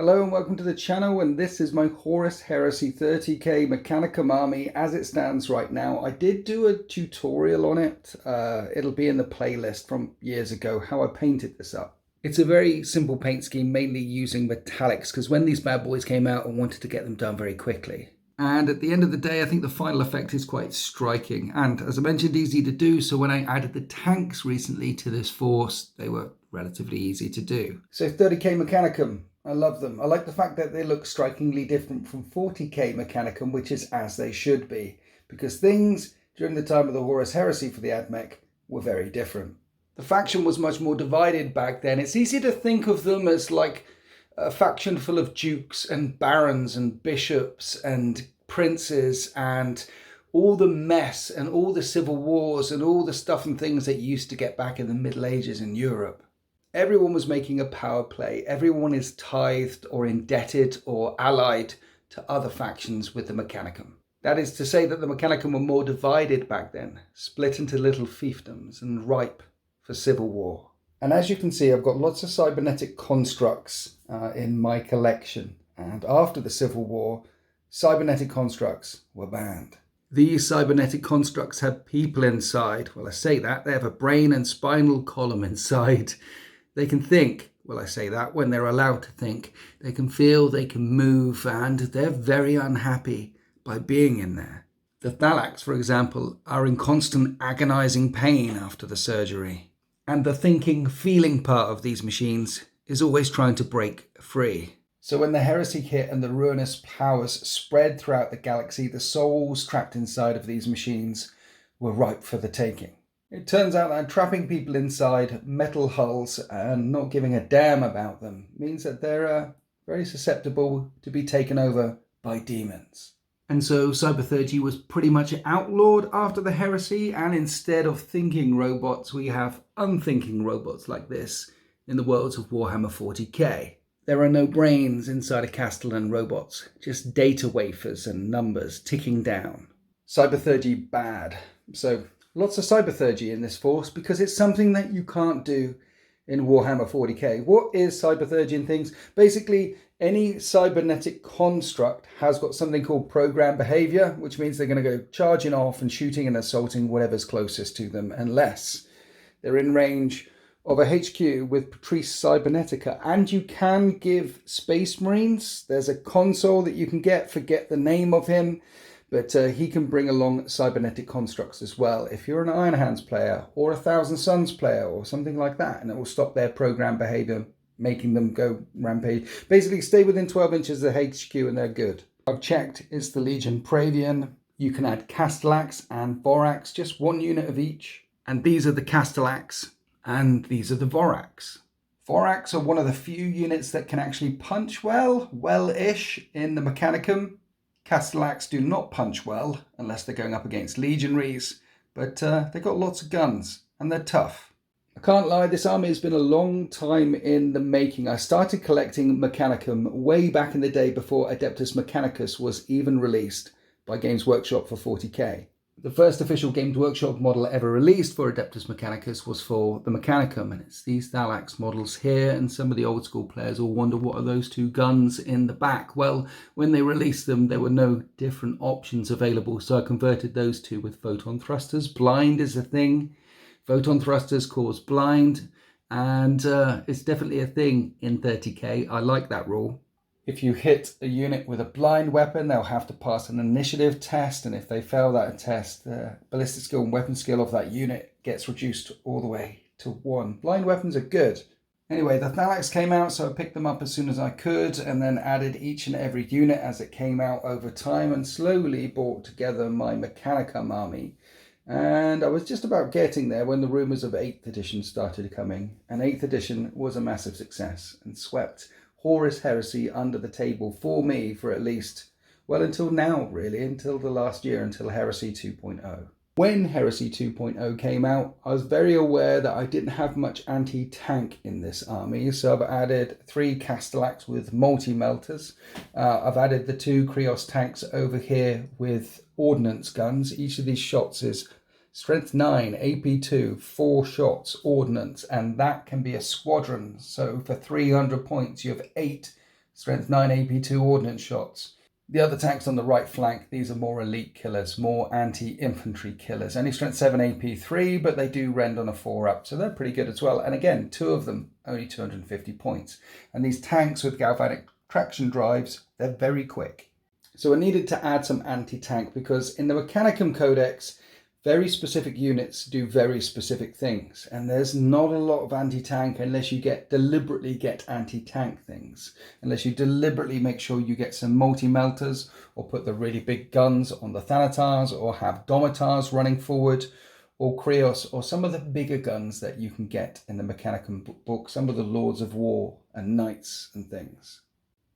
Hello and welcome to the channel, and this is my Horus Heresy 30k Mechanicum army as it stands right now. I did do a tutorial on it. It'll be in the playlist from years ago, how I painted this up. It's a very simple paint scheme, mainly using metallics, because when these bad boys came out, I wanted to get them done very quickly. And at the end of the day, I think the final effect is quite striking. And as I mentioned, easy to do. So when I added the tanks recently to this force, they were relatively easy to do. So 30k Mechanicum. I love them. I like the fact that they look strikingly different from 40k Mechanicum, which is as they should be, because things during the time of the Horus Heresy for the AdMech were very different. The faction was much more divided back then. It's easy to think of them as like a faction full of dukes and barons and bishops and princes and all the mess and all the civil wars and all the stuff and things that you used to get back in the Middle Ages in Europe. Everyone was making a power play. Everyone is tithed or indebted or allied to other factions with the Mechanicum. That is to say that the Mechanicum were more divided back then, split into little fiefdoms and ripe for civil war. And as you can see, I've got lots of cybernetic constructs in my collection. And after the Civil War, cybernetic constructs were banned. These cybernetic constructs have people inside. Well, I say that. They have a brain and spinal column inside. They can think, well, I say that, when they're allowed to think. They can feel, they can move, and they're very unhappy by being in there. The Thalax, for example, are in constant agonizing pain after the surgery. And the thinking, feeling part of these machines is always trying to break free. So when the heresy hit and the ruinous powers spread throughout the galaxy, the souls trapped inside of these machines were ripe for the taking. It turns out that trapping people inside metal hulls and not giving a damn about them means that they're very susceptible to be taken over by demons. And so Cybertheurgy was pretty much outlawed after the heresy, and instead of thinking robots, we have unthinking robots like this in the worlds of Warhammer 40k. There are no brains inside a Castellan robots, just data wafers and numbers ticking down. Cybertheurgy bad. So lots of Cybertheurgy in this force because it's something that you can't do in Warhammer 40k. What is Cybertheurgy and things? Basically, any cybernetic construct has got something called program behavior, which means they're going to go charging off and shooting and assaulting whatever's closest to them, unless they're in range of a HQ with Patrice Cybernetica. And you can give Space Marines. There's a console that you can get, forget the name of him, but he can bring along cybernetic constructs as well. If you're an Iron Hands player or a Thousand Suns player or something like that, and it will stop their program behavior, making them go rampage. Basically, stay within 12 inches of the HQ and they're good. I've checked, it's the Legion Praevian. You can add Castellax and Vorax, just one unit of each. And these are the Castellax and these are the Vorax. Vorax are one of the few units that can actually punch well-ish in the Mechanicum. Castellax do not punch well unless they're going up against legionaries, but they've got lots of guns and they're tough. I can't lie, this army has been a long time in the making. I started collecting Mechanicum way back in the day before Adeptus Mechanicus was even released by Games Workshop for 40k. The first official Games Workshop model ever released for Adeptus Mechanicus was for the Mechanicum, and it's these Thalax models here, and some of the old school players will wonder what are those two guns in the back. Well, when they released them, there were no different options available, so I converted those two with photon thrusters. Blind is a thing. Photon thrusters cause blind, and it's definitely a thing in 30k. I like that rule. If you hit a unit with a blind weapon, they'll have to pass an initiative test, and if they fail that test, the ballistic skill and weapon skill of that unit gets reduced all the way to 1. Blind weapons are good. Anyway, the Thalax came out, so I picked them up as soon as I could, and then added each and every unit as it came out over time, and slowly brought together my Mechanicum army. And I was just about getting there when the rumours of 8th edition started coming, and 8th edition was a massive success and swept Horus Heresy under the table for me for at least, well, until now really, until the last year, until Heresy 2.0. When Heresy 2.0 came out, I was very aware that I didn't have much anti-tank in this army, so I've added 3 Castellax with multi-melters. I've added the 2 Krios tanks over here with ordnance guns. Each of these shots is Strength 9, AP 2, 4 shots, ordnance, and that can be a squadron. So for 300 points, you have 8 Strength 9 AP2 ordnance shots. The other tanks on the right flank, these are more elite killers, more anti-infantry killers. Only strength 7 AP3, but they do rend on a 4-up, so they're pretty good as well. And again, 2 of them, only 250 points. And these tanks with galvanic traction drives, they're very quick. So I needed to add some anti-tank because in the Mechanicum Codex, very specific units do very specific things, and there's not a lot of anti-tank unless you deliberately get anti-tank things, unless you deliberately make sure you get some multi-melters or put the really big guns on the Thanatars or have Domitars running forward or Krios or some of the bigger guns that you can get in the Mechanicum book, some of the Lords of War and Knights and things.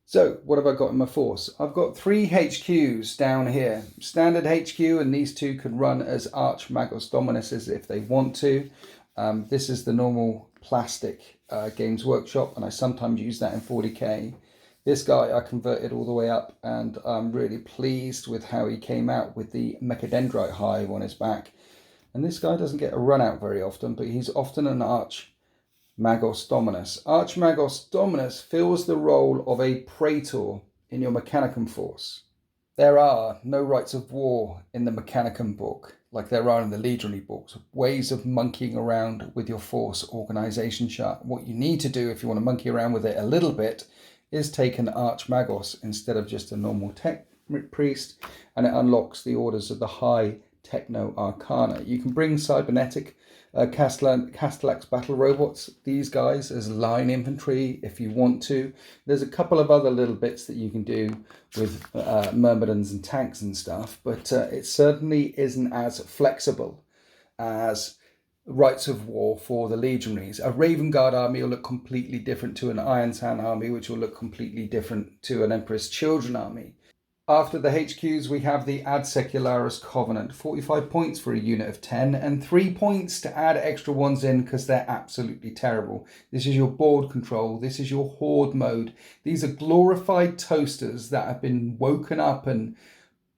So what have I got in my force? I've got 3 HQs down here. Standard HQ, and these 2 can run as Archmagos Dominuses if they want to. This is the normal plastic Games Workshop, and I sometimes use that in 40k. This guy I converted all the way up, and I'm really pleased with how he came out with the Mechadendrite hive on his back. And this guy doesn't get a run out very often, but he's often an Archmagos Dominus. Archmagos Dominus fills the role of a Praetor in your Mechanicum force. There are no rights of war in the Mechanicum book, like there are in the Legionary books. Ways of monkeying around with your force organization chart. What you need to do if you want to monkey around with it a little bit is take an Archmagos instead of just a normal tech priest, and it unlocks the orders of the high Techno Arcana. You can bring cybernetic Castellax battle robots, these guys, as line infantry if you want to. There's a couple of other little bits that you can do with Myrmidons and tanks and stuff, but it certainly isn't as flexible as rights of war for the legionaries. A Raven Guard army will look completely different to an Iron Sand army, which will look completely different to an Emperor's Children army. After the HQs, we have the Ad Secularis Covenant. 45 points for a unit of 10 and 3 points to add extra ones in because they're absolutely terrible. This is your board control. This is your horde mode. These are glorified toasters that have been woken up and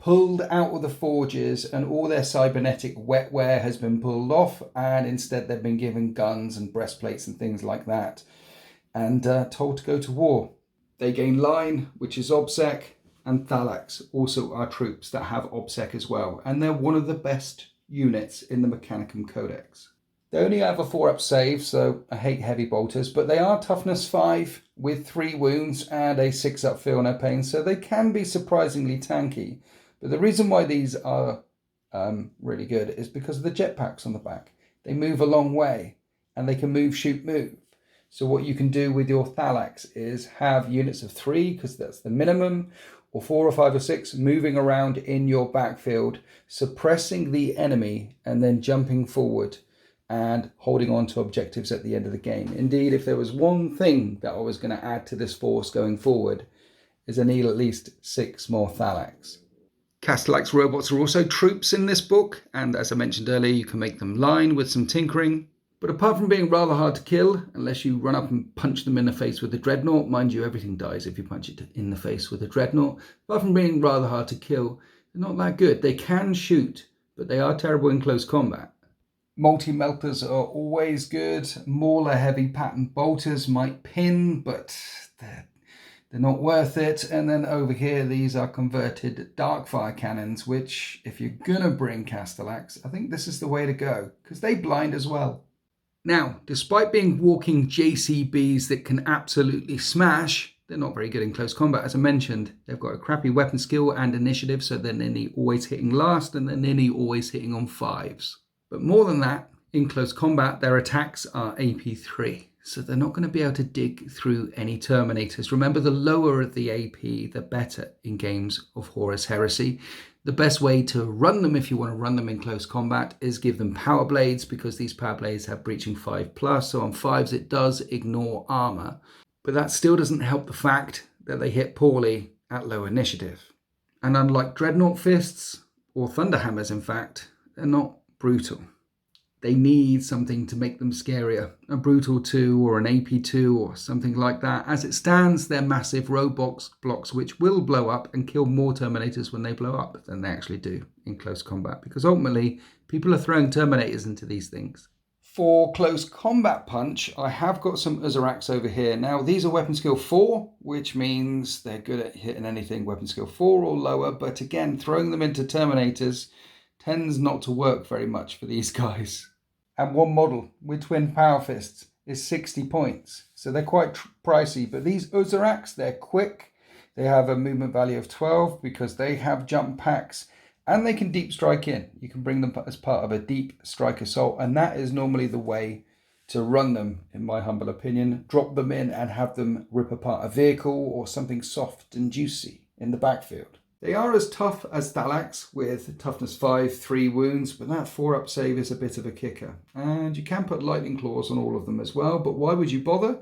pulled out of the forges, and all their cybernetic wetware has been pulled off, and instead they've been given guns and breastplates and things like that and told to go to war. They gain line, which is OBSEC, and Thalax also are troops that have OBSEC as well, and they're one of the best units in the Mechanicum Codex. They only have a 4-up save, so I hate heavy bolters, but they are toughness 5 with 3 wounds and a 6-up feel no pain, so they can be surprisingly tanky. But the reason why these are really good is because of the jetpacks on the back. They move a long way, and they can move, shoot, move. So what you can do with your Thalax is have units of 3, because that's the minimum, or 4 or 5 or 6 moving around in your backfield, suppressing the enemy and then jumping forward and holding on to objectives at the end of the game. Indeed, if there was one thing that I was going to add to this force going forward, is I need at least 6 more Thalax. Castellax robots are also troops in this book, and as I mentioned earlier, you can make them line with some tinkering. But apart from being rather hard to kill, unless you run up and punch them in the face with a dreadnought, mind you, everything dies if you punch it in the face with a dreadnought. Apart from being rather hard to kill, they're not that good. They can shoot, but they are terrible in close combat. Multi-melters are always good. Mauler heavy pattern bolters might pin, but they're not worth it. And then over here, these are converted Darkfire cannons, which, if you're gonna bring Castellax, I think this is the way to go, because they blind as well. Now, despite being walking JCBs that can absolutely smash, they're not very good in close combat. As I mentioned, they've got a crappy weapon skill and initiative, so they're nearly always hitting last, and they're nearly always hitting on 5s. But more than that, in close combat, their attacks are AP3, so they're not going to be able to dig through any Terminators. Remember, the lower the AP, the better in games of Horus Heresy. The best way to run them, if you want to run them in close combat, is give them power blades, because these power blades have breaching 5+, so on 5s it does ignore armor. But that still doesn't help the fact that they hit poorly at low initiative. And unlike Dreadnought Fists, or Thunderhammers in fact, they're not brutal. They need something to make them scarier. A Brutal 2 or an AP2 or something like that. As it stands, they're massive roadblocks which will blow up and kill more Terminators when they blow up than they actually do in close combat. Because ultimately, people are throwing Terminators into these things. For close combat punch, I have got some Uzuraks over here. Now, these are weapon skill 4, which means they're good at hitting anything weapon skill 4 or lower. But again, throwing them into Terminators tends not to work very much for these guys. And one model with twin power fists is 60 points. So they're quite pricey. But these Uzuraks, they're quick. They have a movement value of 12 because they have jump packs. And they can deep strike in. You can bring them as part of a deep strike assault. And that is normally the way to run them, in my humble opinion. Drop them in and have them rip apart a vehicle or something soft and juicy in the backfield. They are as tough as Thalax with toughness 5, 3 wounds, but that 4-up save is a bit of a kicker. And you can put lightning claws on all of them as well, but why would you bother?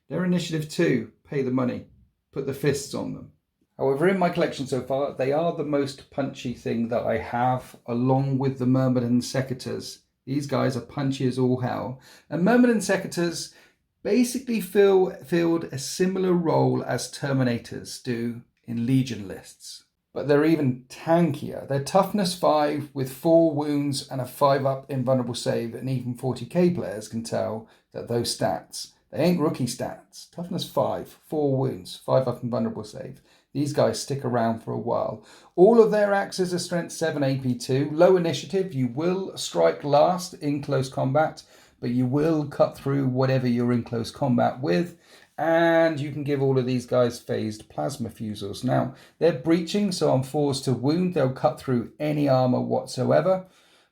They're initiative 2. Pay the money. Put the fists on them. However, in my collection so far, they are the most punchy thing that I have, along with the Myrmidon Secators. These guys are punchy as all hell. And Myrmidon Secators basically filled a similar role as Terminators do in Legion lists. But they're even tankier. They're toughness 5 with 4 wounds and a 5-up invulnerable save, and even 40k players can tell that those stats, they ain't rookie stats. Toughness 5, 4 wounds, 5-up invulnerable save. These guys stick around for a while. All of their axes are strength 7 AP2. Low initiative, you will strike last in close combat, but you will cut through whatever you're in close combat with. And you can give all of these guys phased plasma fusils. Now, they're breaching, so on 4s to wound, they'll cut through any armor whatsoever.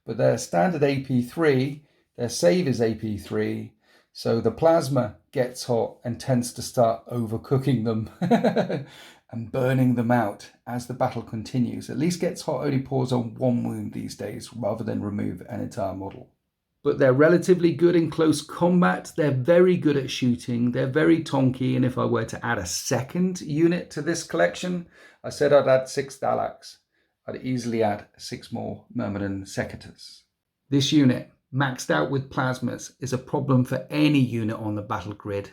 But they're standard AP3, their save is AP3, so the plasma gets hot and tends to start overcooking them. And burning them out as the battle continues. At least gets hot only pours on 1 wound these days rather than remove an entire model. But they're relatively good in close combat. They're very good at shooting. They're very tonky. And if I were to add a second unit to this collection, I said I'd add 6 Thalax. I'd easily add 6 more Myrmidon Secators. This unit, maxed out with plasmas, is a problem for any unit on the battle grid.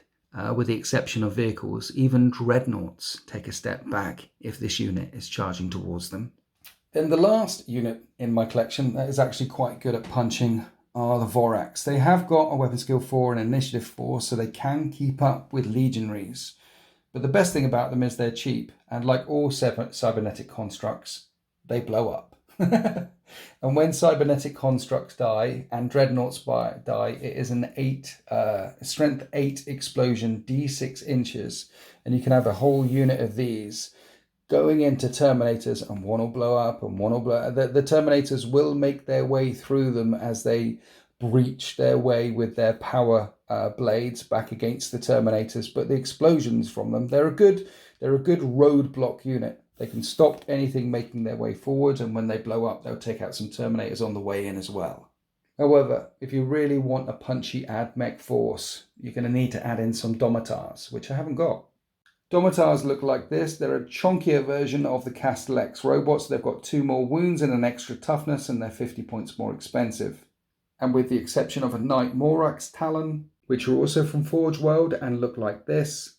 With the exception of vehicles. Even dreadnoughts take a step back if this unit is charging towards them. Then the last unit in my collection that is actually quite good at punching are the Voraks. They have got a weapon skill 4 and initiative 4, so they can keep up with legionaries. But the best thing about them is they're cheap, and like all cybernetic constructs, they blow up. And when cybernetic constructs die and dreadnoughts die, it is an strength 8 explosion, d6 inches, and you can have a whole unit of these going into Terminators, and one will blow up and one will blow up. The Terminators will make their way through them as they breach their way with their power blades back against the Terminators, but the explosions from them, they're a good roadblock unit. They can stop anything making their way forward, and when they blow up, they'll take out some Terminators on the way in as well. However, if you really want a punchy AdMech force, you're going to need to add in some Domitars, which I haven't got. Domitars look like this. They're a chunkier version of the Castellax robots. They've got 2 more wounds and an extra toughness, and they're 50 points more expensive. And with the exception of a Knight Morax Talon, which are also from Forge World and look like this,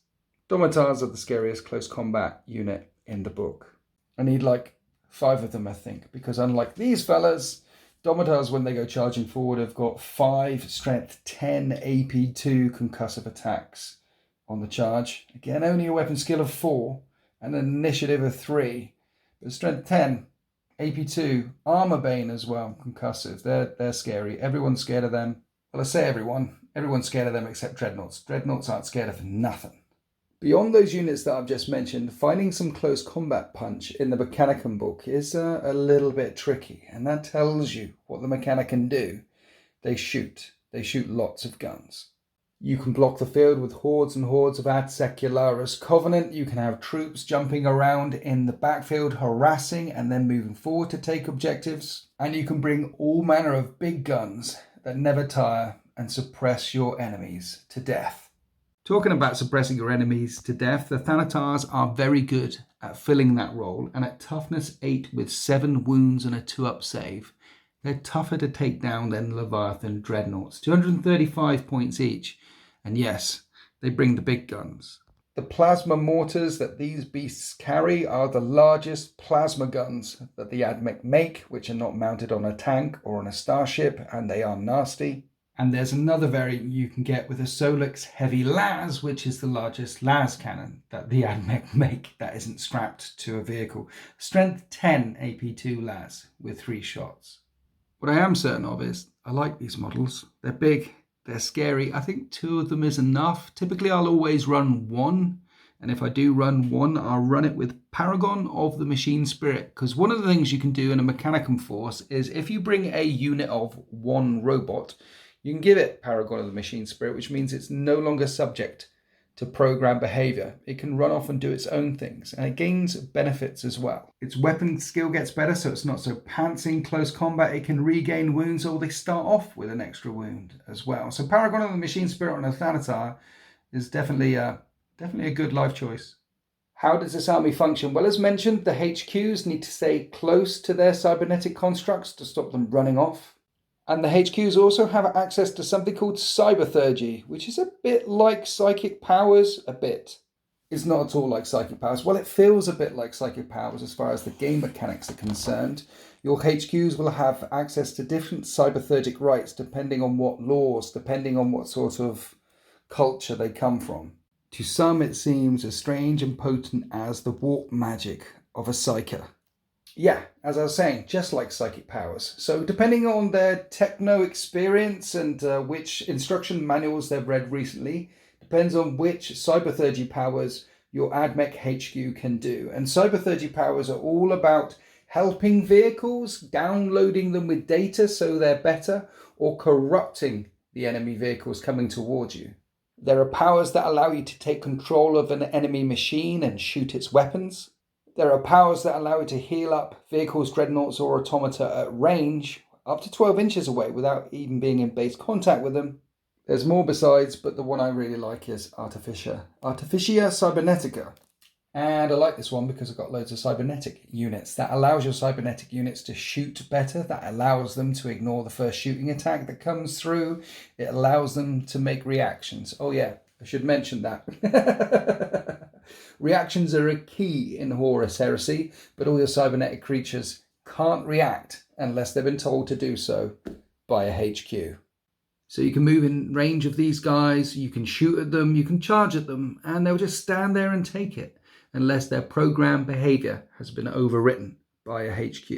Domitars are the scariest close combat unit in the book. I need like 5 of them, I think, because unlike these fellas, Domitars, when they go charging forward, have got 5 strength 10 AP2 concussive attacks on the charge. Again, only a weapon skill of 4 and an initiative of 3, but strength 10 AP2 armor bane as well, concussive. They're scary. Everyone's scared of them. Well, I say everyone's scared of them except dreadnoughts. Dreadnoughts aren't scared of nothing. Beyond those units that I've just mentioned, finding some close combat punch in the Mechanicum book is a little bit tricky, and that tells you what the Mechanicum do. They shoot lots of guns. You can block the field with hordes and hordes of Ad Secularis Covenant. You can have troops jumping around in the backfield, harassing and then moving forward to take objectives. And you can bring all manner of big guns that never tire and suppress your enemies to death. Talking about suppressing your enemies to death, the Thanatars are very good at filling that role, and at toughness 8 with 7 wounds and a 2-up save, they're tougher to take down than Leviathan Dreadnoughts, 235 points each, and yes, they bring the big guns. The plasma mortars that these beasts carry are the largest plasma guns that the AdMech make, which are not mounted on a tank or on a starship, and they are nasty. And there's another variant you can get with a Solix Heavy Las, which is the largest Las cannon that the AdMech make that isn't strapped to a vehicle. Strength 10 AP2 Las with 3 shots. What I am certain of is I like these models. They're big, they're scary. I think 2 of them is enough. Typically I'll always run 1. And if I do run 1, I'll run it with Paragon of the Machine Spirit. Because one of the things you can do in a Mechanicum force is if you bring a unit of 1 robot, you can give it Paragon of the Machine Spirit, which means it's no longer subject to program behavior. It can run off and do its own things, and it gains benefits as well. Its weapon skill gets better, so it's not so pantsing close combat. It can regain wounds, or they start off with an extra wound as well. So Paragon of the Machine Spirit on a Thanatar is definitely a good life choice. How does this army function? Well, as mentioned, the HQs need to stay close to their cybernetic constructs to stop them running off. And the HQs also have access to something called cybertheurgy, which is a bit like psychic powers, a bit. It's not at all like psychic powers. Well, it feels a bit like psychic powers as far as the game mechanics are concerned. Your HQs will have access to different cybertheurgic rights depending on what laws, depending on what sort of culture they come from. To some, it seems as strange and potent as the warp magic of a psyker. Yeah, as I was saying, just like psychic powers. So depending on their techno experience and which instruction manuals they've read recently, depends on which cybertheurgy powers your AdMech HQ can do. And cybertheurgy powers are all about helping vehicles, downloading them with data so they're better, or corrupting the enemy vehicles coming towards you. There are powers that allow you to take control of an enemy machine and shoot its weapons. There are powers that allow you to heal up vehicles, dreadnoughts, or automata at range, up to 12 inches away without even being in base contact with them. There's more besides, but the one I really like is Artificia Cybernetica. And I like this one because I've got loads of cybernetic units. That allows your cybernetic units to shoot better. That allows them to ignore the first shooting attack that comes through. It allows them to make reactions. Oh yeah, I should mention that. Reactions are a key in Horus Heresy, but all your cybernetic creatures can't react unless they've been told to do so by a HQ. So you can move in range of these guys, you can shoot at them, you can charge at them, and they'll just stand there and take it unless their program behavior has been overwritten by a HQ.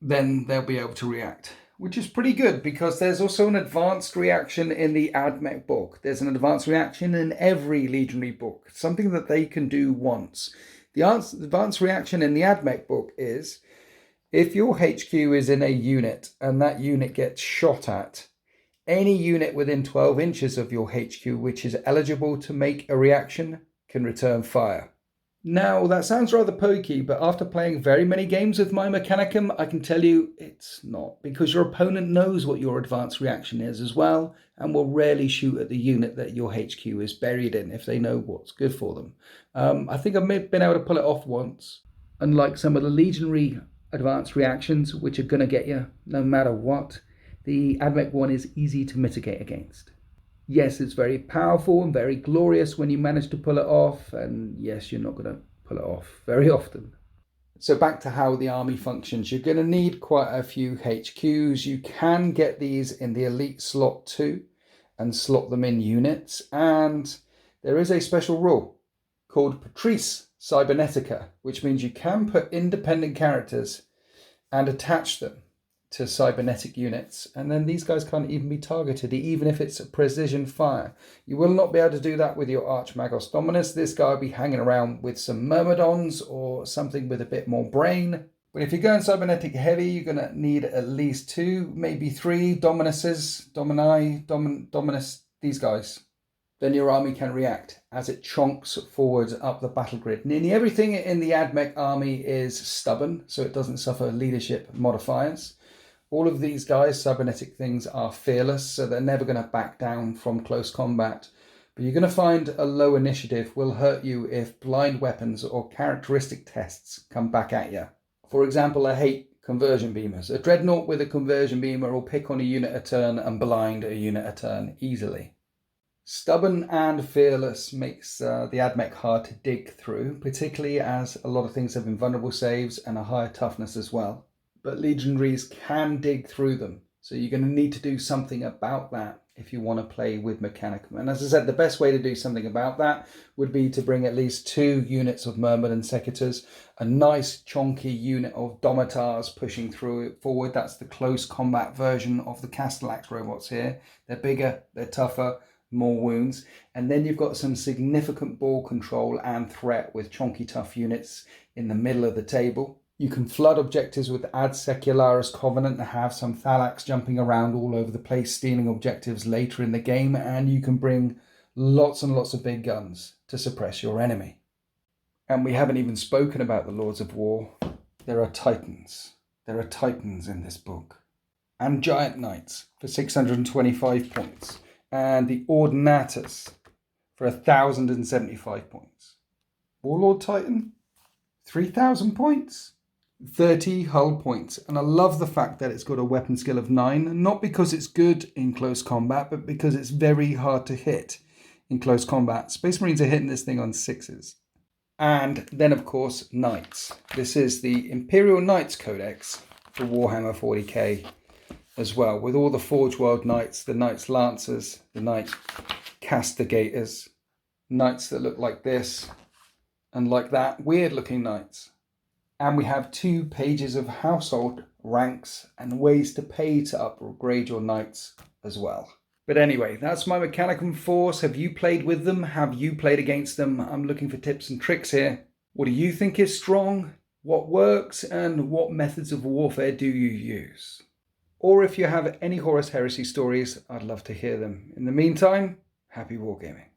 Then they'll be able to react, which is pretty good because there's also an advanced reaction in the AdMech book. There's an advanced reaction in every Legionary book, something that they can do once. The advanced reaction in the AdMech book is if your HQ is in a unit and that unit gets shot at, any unit within 12 inches of your HQ which is eligible to make a reaction can return fire. Now, that sounds rather pokey, but after playing very many games with my Mechanicum, I can tell you it's not, because your opponent knows what your advanced reaction is as well, and will rarely shoot at the unit that your HQ is buried in if they know what's good for them. I think I've been able to pull it off once, unlike some of the Legionary advanced reactions, which are going to get you no matter what. The AdMech one is easy to mitigate against. Yes, it's very powerful and very glorious when you manage to pull it off, and yes, you're not going to pull it off very often. So back to how the army functions. You're going to need quite a few HQs. You can get these in the elite slot too and slot them in units, and there is a special rule called Patrice Cybernetica, which means you can put independent characters and attach them to cybernetic units, and then these guys can't even be targeted, even if it's a precision fire. You will not be able to do that with your Archmagos Dominus. This guy will be hanging around with some Myrmidons or something with a bit more brain. But if you're going cybernetic heavy, you're going to need at least 2, maybe 3 Dominuses, Dominus, these guys. Then your army can react as it chonks forwards up the battle grid. Nearly everything in the AdMech army is stubborn, so it doesn't suffer leadership modifiers. All of these guys, cybernetic things, are fearless, so they're never going to back down from close combat. But you're going to find a low initiative will hurt you if blind weapons or characteristic tests come back at you. For example, I hate conversion beamers. A dreadnought with a conversion beamer will pick on a unit a turn and blind a unit a turn easily. Stubborn and fearless makes the AdMech hard to dig through, particularly as a lot of things have invulnerable saves and a higher toughness as well. But Legionaries can dig through them. So you're going to need to do something about that if you want to play with Mechanicum. And as I said, the best way to do something about that would be to bring at least 2 units of Myrmidon Secators, a nice chonky unit of Domitars pushing through it forward. That's the close combat version of the Castellax robots here. They're bigger, they're tougher, more wounds. And then you've got some significant ball control and threat with chonky tough units in the middle of the table. You can flood objectives with Ad Secularis Covenant and have some Thalax jumping around all over the place, stealing objectives later in the game, and you can bring lots and lots of big guns to suppress your enemy. And we haven't even spoken about the Lords of War. There are Titans. There are Titans in this book. And Giant Knights for 625 points. And the Ordinatus for 1,075 points. Warlord Titan, 3,000 points. 30 hull points, and I love the fact that it's got a weapon skill of 9, not because it's good in close combat, but because it's very hard to hit in close combat. Space Marines are hitting this thing on 6s. And then, of course, Knights. This is the Imperial Knights Codex for Warhammer 40k as well, with all the Forge World Knights, the Knights Lancers, the Knights Castigators, Knights that look like this and like that, weird looking Knights. And we have 2 pages of household ranks and ways to pay to upgrade your knights as well. But anyway, that's my Mechanicum force. Have you played with them? Have you played against them? I'm looking for tips and tricks here. What do you think is strong? What works? And what methods of warfare do you use? Or if you have any Horus Heresy stories, I'd love to hear them. In the meantime, happy wargaming.